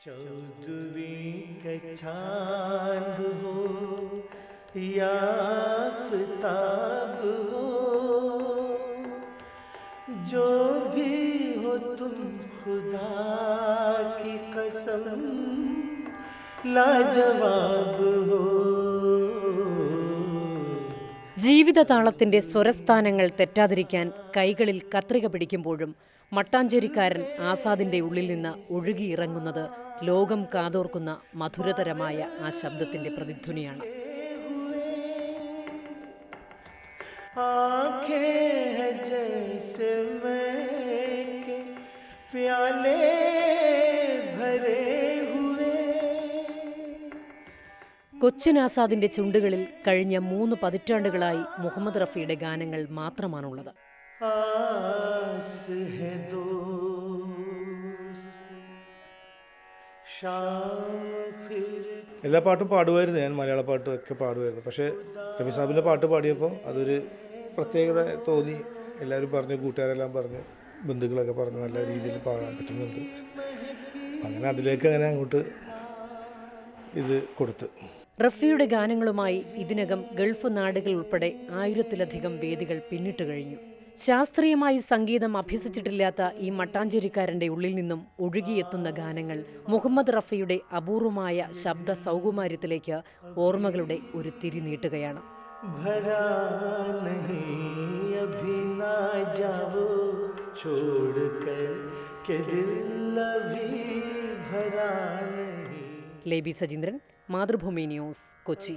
चौदहवीं का चांद हो या आफताब हो, जो भी हो तुम खुदा की कसम लाजवाब हो. ജീവിതതാളത്തിന്റെ സ്വരസ്ഥാനങ്ങൾ തെറ്റാതിരിക്കാൻ കൈകളിൽ കത്രിക പിടിക്കുമ്പോഴും മട്ടാഞ്ചേരിക്കാരൻ ആസാദിന്റെ ഉള്ളിൽ നിന്ന് ഒഴുകിയിറങ്ങുന്നത് ലോകം കാതോർക്കുന്ന മധുരതരമായ ആ ശബ്ദത്തിന്റെ പ്രതിധ്വനിയാണ്. കൊച്ചിൻ ആസാദിന്റെ ചുണ്ടുകളിൽ കഴിഞ്ഞ 3 പതിറ്റാണ്ടുകളായി മുഹമ്മദ് റഫിയുടെ ഗാനങ്ങൾ മാത്രമാണുള്ളത്. എല്ലാ പാട്ടും പാടുമായിരുന്നു, ഞാൻ മലയാള പാട്ടൊക്കെ പാടുമായിരുന്നു. പക്ഷേ റഫി സാഹിബിൻ്റെ പാട്ട് പാടിയപ്പോൾ അതൊരു പ്രത്യേകത തോന്നി. എല്ലാവരും പറഞ്ഞു, കൂട്ടുകാരെല്ലാം പറഞ്ഞു, ബന്ധുക്കളൊക്കെ പറഞ്ഞു നല്ല രീതിയിൽ പാടാൻ പറ്റുന്നുണ്ട്. അങ്ങനെ അതിലേക്ക് അങ്ങനെ അങ്ങോട്ട് ഇത് കൊടുത്തു. റഫിയുടെ ഗാനങ്ങളുമായി ഇതിനകം ഗൾഫ് നാടുകൾ ഉൾപ്പെടെ 1000-ലധികം വേദികൾ പിന്നിട്ട് കഴിഞ്ഞു. ശാസ്ത്രീയമായി സംഗീതം അഭ്യസിച്ചിട്ടില്ലാത്ത ഈ മട്ടാഞ്ചേരിക്കാരന്റെ ഉള്ളിൽ നിന്നും ഒഴുകിയെത്തുന്ന ഗാനങ്ങൾ മുഹമ്മദ് റഫിയുടെ അപൂർവമായ ശബ്ദ സൗകുമാര്യത്തിലേക്ക് ഓർമ്മകളുടെ ഒരു തിരി നീട്ടുകയാണ്. ലേബി സജീന്ദ്രൻ, മാതൃഭൂമി ന്യൂസ്, കൊച്ചി.